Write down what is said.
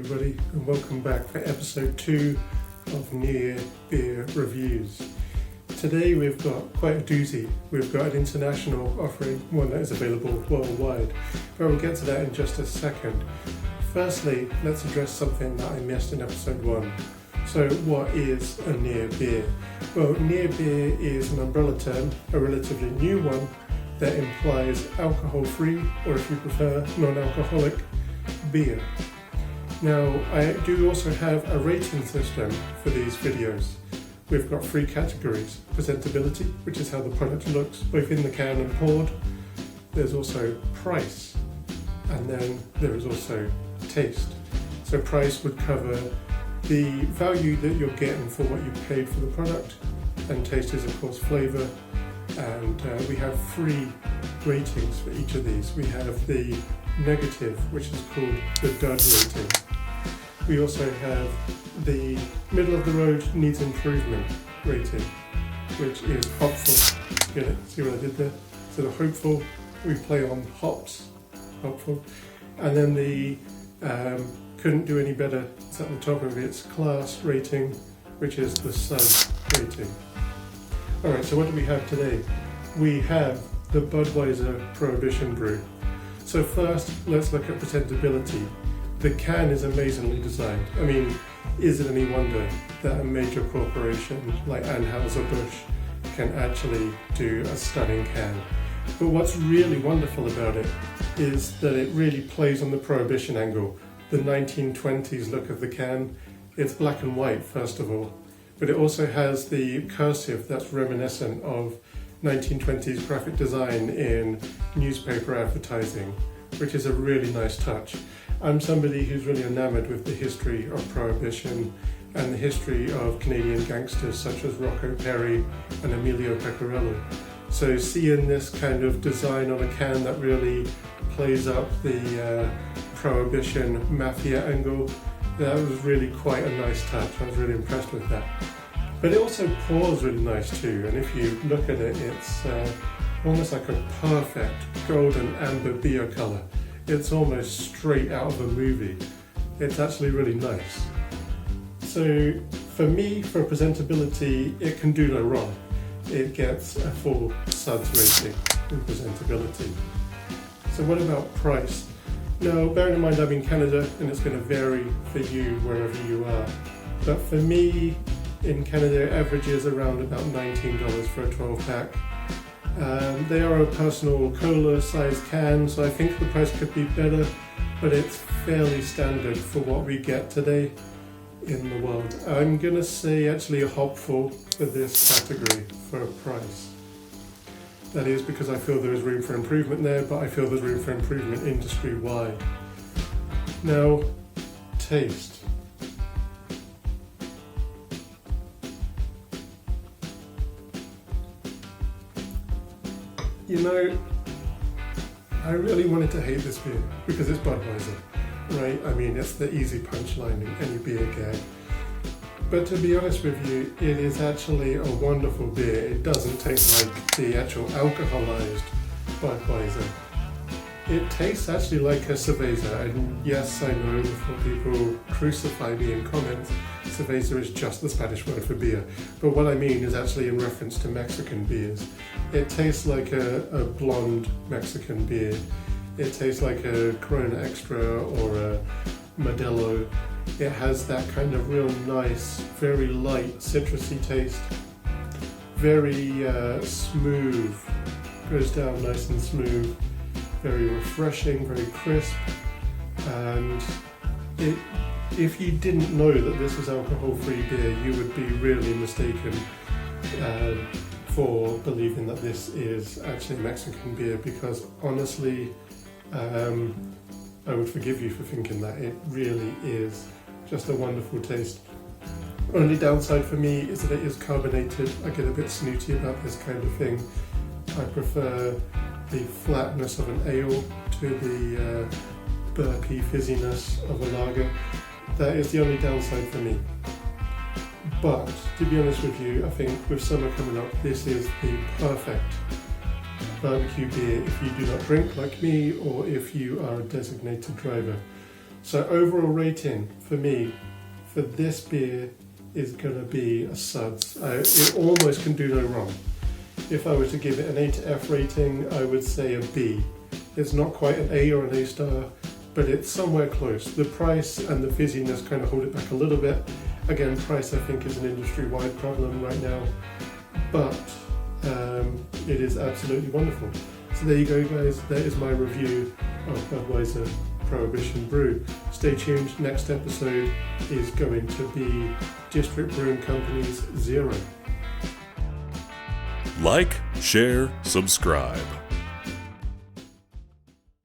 everybody, and welcome back for episode 2 of New Year Beer Reviews. Today we've got quite a doozy. We've got an international offering, one that is available worldwide, but we'll get to that in just a second. Firstly, let's address something that I missed in episode 1. So what is a near beer? Well, near beer is an umbrella term, a relatively new one, that implies alcohol-free, or if you prefer, non-alcoholic beer. Now, I do also have a rating system for these videos. We've got 3 categories: presentability, which is how the product looks, both in the can and poured. There's also price, and then there is also taste. So price would cover the value that you're getting for what you paid for the product, and taste is of course flavour. And we have 3 ratings for each of these. We have the negative, which is called the dud rating. We also have the middle of the road needs improvement rating, which is hopeful. Get it? See what I did there? So the hopeful, we play on hops, hopeful. And then the couldn't do any better, it's at the top of its class rating, which is the sub rating. Alright, so what do we have today? We have the Budweiser Prohibition Brew. So first, let's look at presentability. The can is amazingly designed. I mean, is it any wonder that a major corporation like Anheuser-Busch can actually do a stunning can? But what's really wonderful about it is that it really plays on the Prohibition angle, the 1920s look of the can. It's black and white, first of all, but it also has the cursive that's reminiscent of 1920s graphic design in newspaper advertising, which is a really nice touch. I'm somebody who's really enamored with the history of Prohibition and the history of Canadian gangsters such as Rocco Perry and Emilio Pecorello. So seeing this kind of design on a can that really plays up the Prohibition mafia angle, that was really quite a nice touch. I was really impressed with that. But it also pours really nice too, and if you look at it, it's almost like a perfect golden amber beer colour. It's almost straight out of a movie. It's actually really nice. So for me, for presentability, it can do no wrong. It gets a full suds rating in presentability. So what about price? Now, bearing in mind I'm in Canada, and it's going to vary for you wherever you are. But for me, in Canada, it averages around about $19 for a 12-pack. They are a personal cola sized can, so I think the price could be better, but it's fairly standard for what we get today in the world. I'm going to say actually a hopeful for this category for a price. That is because I feel there is room for improvement there, but I feel there's room for improvement industry-wide. Now, taste. You know, I really wanted to hate this beer because it's Budweiser, right? I mean, it's the easy punchline in any beer gag. But to be honest with you, it is actually a wonderful beer. It doesn't taste like the actual alcoholized Budweiser. It tastes actually like a cerveza, and yes, I know before people crucify me in comments, cerveza is just the Spanish word for beer. But what I mean is actually in reference to Mexican beers. It tastes like a blonde Mexican beer. It tastes like a Corona Extra or a Modelo. It has that kind of real nice, very light, citrusy taste. Very smooth, goes down nice and smooth. Very refreshing, very crisp. And if you didn't know that this was alcohol-free beer, you would be really mistaken for believing that this is actually Mexican beer, because honestly, I would forgive you for thinking that. It really is just a wonderful taste. Only downside for me is that it is carbonated. I get a bit snooty about this kind of thing. I prefer the flatness of an ale to the burpy fizziness of a lager. That is the only downside for me. But to be honest with you, I think with summer coming up, this is the perfect barbecue beer if you do not drink like me, or if you are a designated driver. So overall rating for me for this beer is going to be a suds. It almost can do no wrong. If I were to give it an A to F rating, I would say a B. It's not quite an A or an A star, but it's somewhere close. The price and the fizziness kind of hold it back a little bit. Again, price I think is an industry-wide problem right now, but it is absolutely wonderful. So there you go, guys. That is my review of Budweiser Prohibition Brew. Stay tuned. Next episode is going to be District Brewing Company's Zero. Like, share, subscribe.